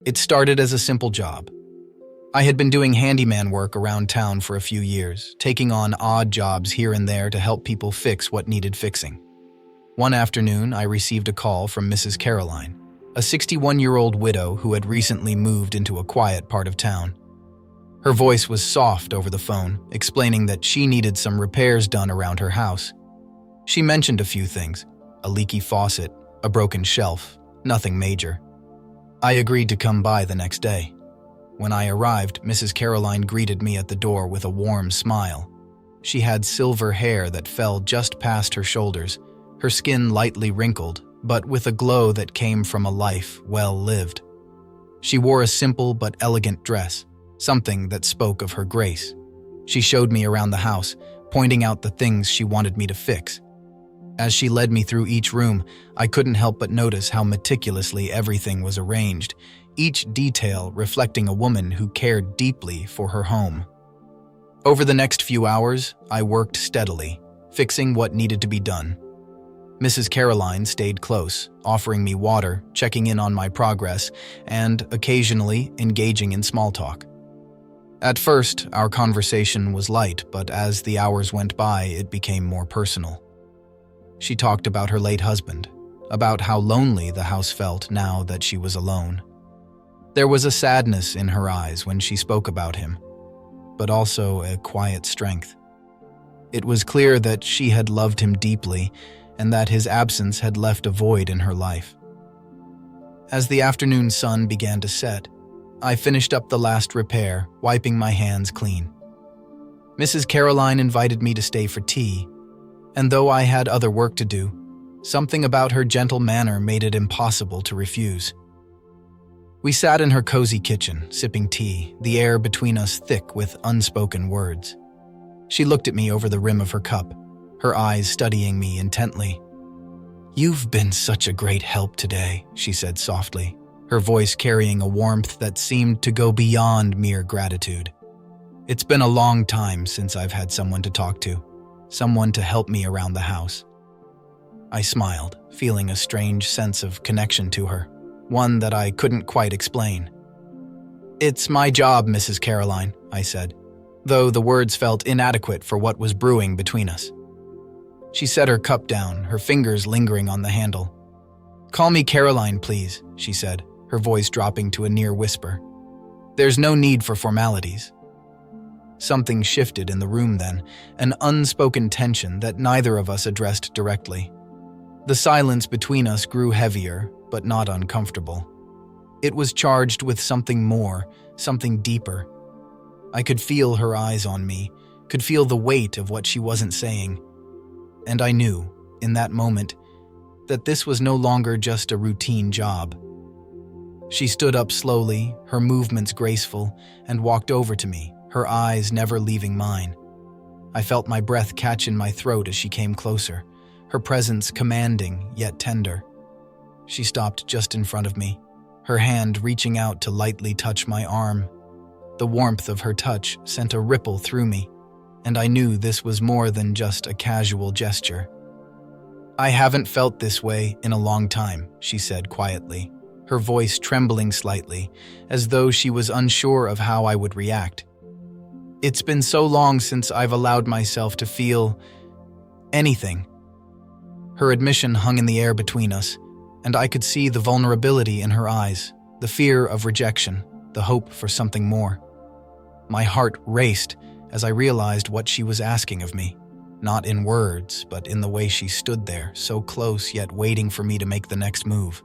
It started as a simple job. I had been doing handyman work around town for a few years, taking on odd jobs here and there to help people fix what needed fixing. One afternoon, I received a call from Mrs. Caroline, a 61-year-old widow who had recently moved into a quiet part of town. Her voice was soft over the phone, explaining that she needed some repairs done around her house. She mentioned a few things: a leaky faucet, a broken shelf, nothing major. I agreed to come by the next day. When I arrived, Mrs. Caroline greeted me at the door with a warm smile. She had silver hair that fell just past her shoulders, her skin lightly wrinkled, but with a glow that came from a life well lived. She wore a simple but elegant dress, something that spoke of her grace. She showed me around the house, pointing out the things she wanted me to fix. As she led me through each room, I couldn't help but notice how meticulously everything was arranged, each detail reflecting a woman who cared deeply for her home. Over the next few hours, I worked steadily, fixing what needed to be done. Mrs. Caroline stayed close, offering me water, checking in on my progress, and occasionally engaging in small talk. At first, our conversation was light, but as the hours went by, it became more personal. She talked about her late husband, about how lonely the house felt now that she was alone. There was a sadness in her eyes when she spoke about him, but also a quiet strength. It was clear that she had loved him deeply and that his absence had left a void in her life. As the afternoon sun began to set, I finished up the last repair, wiping my hands clean. Mrs. Caroline invited me to stay for tea, and though I had other work to do, something about her gentle manner made it impossible to refuse. We sat in her cozy kitchen, sipping tea, the air between us thick with unspoken words. She looked at me over the rim of her cup, her eyes studying me intently. "You've been such a great help today," she said softly, her voice carrying a warmth that seemed to go beyond mere gratitude. "It's been a long time since I've had someone to talk to, someone to help me around the house." I smiled, feeling a strange sense of connection to her, one that I couldn't quite explain. "It's my job, Mrs. Caroline," I said, though the words felt inadequate for what was brewing between us. She set her cup down, her fingers lingering on the handle. "Call me Caroline, please," she said, her voice dropping to a near whisper. "There's no need for formalities." Something shifted in the room then, an unspoken tension that neither of us addressed directly. The silence between us grew heavier, but not uncomfortable. It was charged with something more, something deeper. I could feel her eyes on me, could feel the weight of what she wasn't saying. And I knew, in that moment, that this was no longer just a routine job. She stood up slowly, her movements graceful, and walked over to me, her eyes never leaving mine. I felt my breath catch in my throat as she came closer, her presence commanding yet tender. She stopped just in front of me, her hand reaching out to lightly touch my arm. The warmth of her touch sent a ripple through me, and I knew this was more than just a casual gesture. "I haven't felt this way in a long time," she said quietly, her voice trembling slightly, as though she was unsure of how I would react. "It's been so long since I've allowed myself to feel anything." Her admission hung in the air between us, and I could see the vulnerability in her eyes, the fear of rejection, the hope for something more. My heart raced as I realized what she was asking of me, not in words, but in the way she stood there, so close yet waiting for me to make the next move.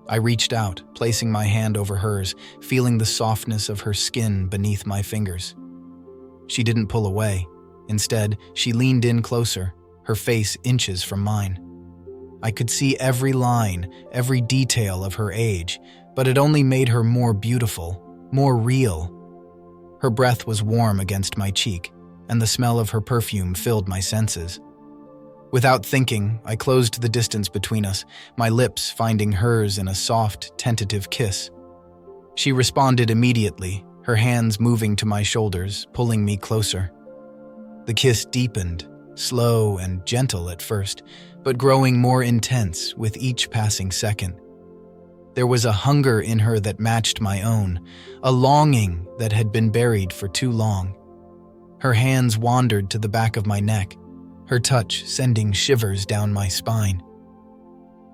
I reached out, placing my hand over hers, feeling the softness of her skin beneath my fingers. She didn't pull away. Instead, she leaned in closer, her face inches from mine. I could see every line, every detail of her age, but it only made her more beautiful, more real. Her breath was warm against my cheek, and the smell of her perfume filled my senses. Without thinking, I closed the distance between us, my lips finding hers in a soft, tentative kiss. She responded immediately, her hands moving to my shoulders, pulling me closer. The kiss deepened, slow and gentle at first, but growing more intense with each passing second. There was a hunger in her that matched my own, a longing that had been buried for too long. Her hands wandered to the back of my neck, her touch sending shivers down my spine.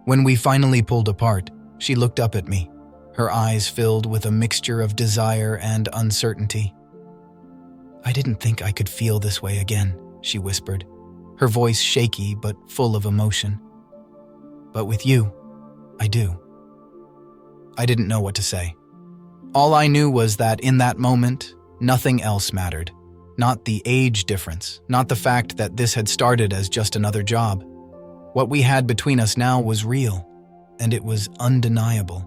When we finally pulled apart, she looked up at me, her eyes filled with a mixture of desire and uncertainty. "I didn't think I could feel this way again," she whispered, her voice shaky but full of emotion. "But with you, I do." I didn't know what to say. All I knew was that in that moment, nothing else mattered. Not the age difference, not the fact that this had started as just another job. What we had between us now was real, and it was undeniable.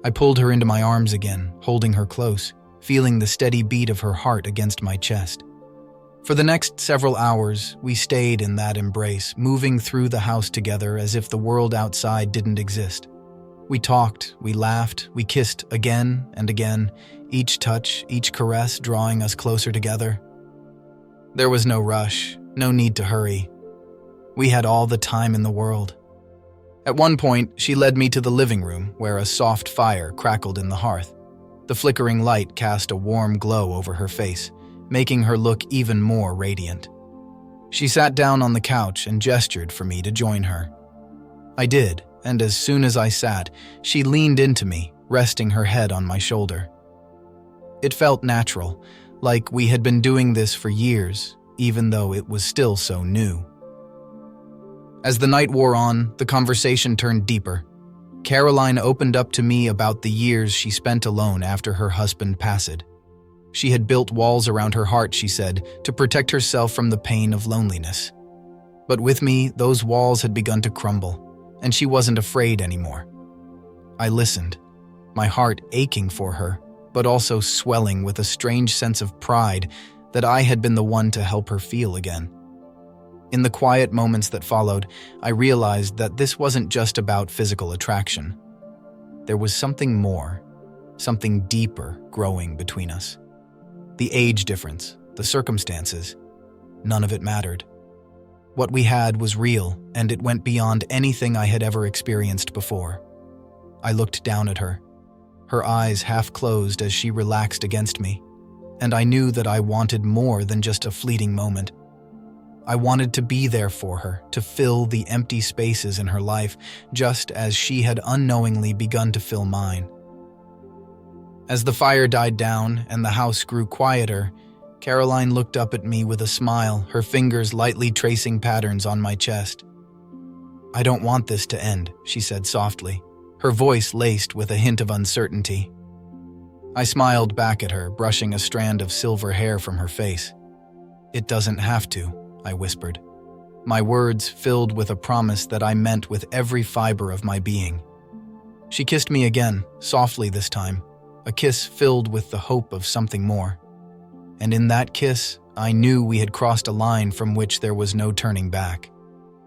I pulled her into my arms again, holding her close, feeling the steady beat of her heart against my chest. For the next several hours, we stayed in that embrace, moving through the house together as if the world outside didn't exist. We talked, we laughed, we kissed again and again, each touch, each caress drawing us closer together. There was no rush, no need to hurry. We had all the time in the world. At one point, she led me to the living room, where a soft fire crackled in the hearth. The flickering light cast a warm glow over her face, making her look even more radiant. She sat down on the couch and gestured for me to join her. I did, and as soon as I sat, she leaned into me, resting her head on my shoulder. It felt natural, like we had been doing this for years, even though it was still so new. As the night wore on, the conversation turned deeper. Caroline opened up to me about the years she spent alone after her husband passed. She had built walls around her heart, she said, to protect herself from the pain of loneliness. But with me, those walls had begun to crumble, and she wasn't afraid anymore. I listened, my heart aching for her, but also swelling with a strange sense of pride that I had been the one to help her feel again. In the quiet moments that followed, I realized that this wasn't just about physical attraction. There was something more, something deeper growing between us. The age difference, the circumstances, none of it mattered. What we had was real, and it went beyond anything I had ever experienced before. I looked down at her, her eyes half closed as she relaxed against me, and I knew that I wanted more than just a fleeting moment. I wanted to be there for her, to fill the empty spaces in her life, just as she had unknowingly begun to fill mine. As the fire died down and the house grew quieter, Caroline looked up at me with a smile, her fingers lightly tracing patterns on my chest. "I don't want this to end," she said softly, her voice laced with a hint of uncertainty. I smiled back at her, brushing a strand of silver hair from her face. "It doesn't have to," I whispered, my words filled with a promise that I meant with every fiber of my being. She kissed me again, softly this time, a kiss filled with the hope of something more. And in that kiss, I knew we had crossed a line from which there was no turning back.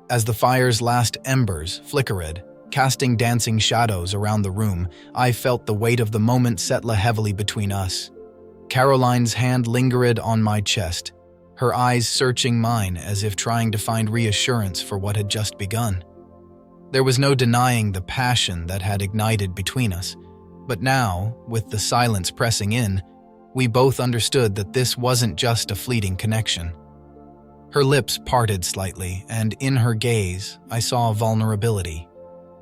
As the fire's last embers flickered, casting dancing shadows around the room, I felt the weight of the moment settle heavily between us. Caroline's hand lingered on my chest, her eyes searching mine as if trying to find reassurance for what had just begun. There was no denying the passion that had ignited between us, but now, with the silence pressing in, we both understood that this wasn't just a fleeting connection. Her lips parted slightly, and in her gaze, I saw vulnerability,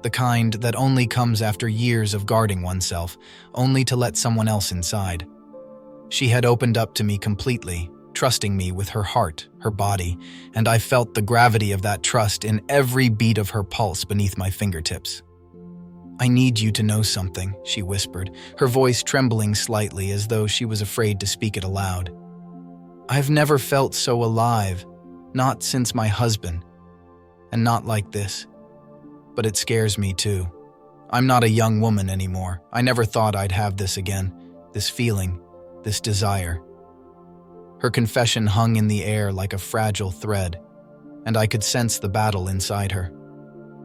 the kind that only comes after years of guarding oneself, only to let someone else inside. She had opened up to me completely, trusting me with her heart, her body, and I felt the gravity of that trust in every beat of her pulse beneath my fingertips. "I need you to know something," she whispered, her voice trembling slightly as though she was afraid to speak it aloud. "I've never felt so alive, not since my husband, and not like this. But it scares me too. I'm not a young woman anymore. I never thought I'd have this again, this feeling, this desire." Her confession hung in the air like a fragile thread, and I could sense the battle inside her.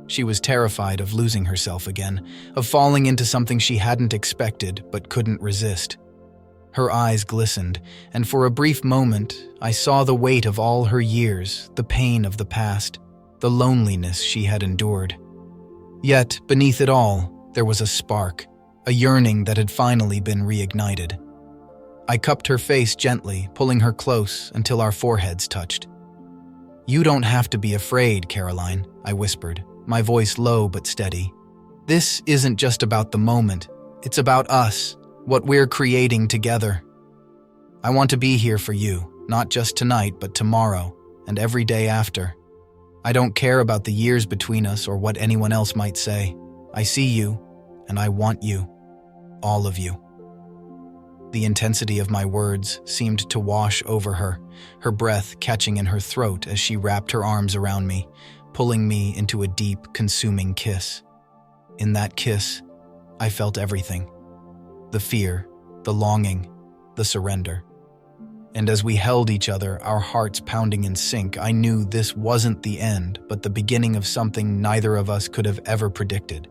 She was terrified of losing herself again, of falling into something she hadn't expected but couldn't resist. Her eyes glistened, and for a brief moment, I saw the weight of all her years, the pain of the past, the loneliness she had endured. Yet, beneath it all, There was a spark, a yearning that had finally been reignited. I cupped her face gently, pulling her close until our foreheads touched. "You don't have to be afraid, Caroline," I whispered, my voice low but steady. "This isn't just about the moment. It's about us, what we're creating together. I want to be here for you, not just tonight, but tomorrow and every day after. I don't care about the years between us or what anyone else might say. I see you, and I want you. All of you." The intensity of my words seemed to wash over her, her breath catching in her throat as she wrapped her arms around me, pulling me into a deep, consuming kiss. In that kiss, I felt everything. The fear, the longing, the surrender. And as we held each other, our hearts pounding in sync, I knew this wasn't the end, but the beginning of something neither of us could have ever predicted.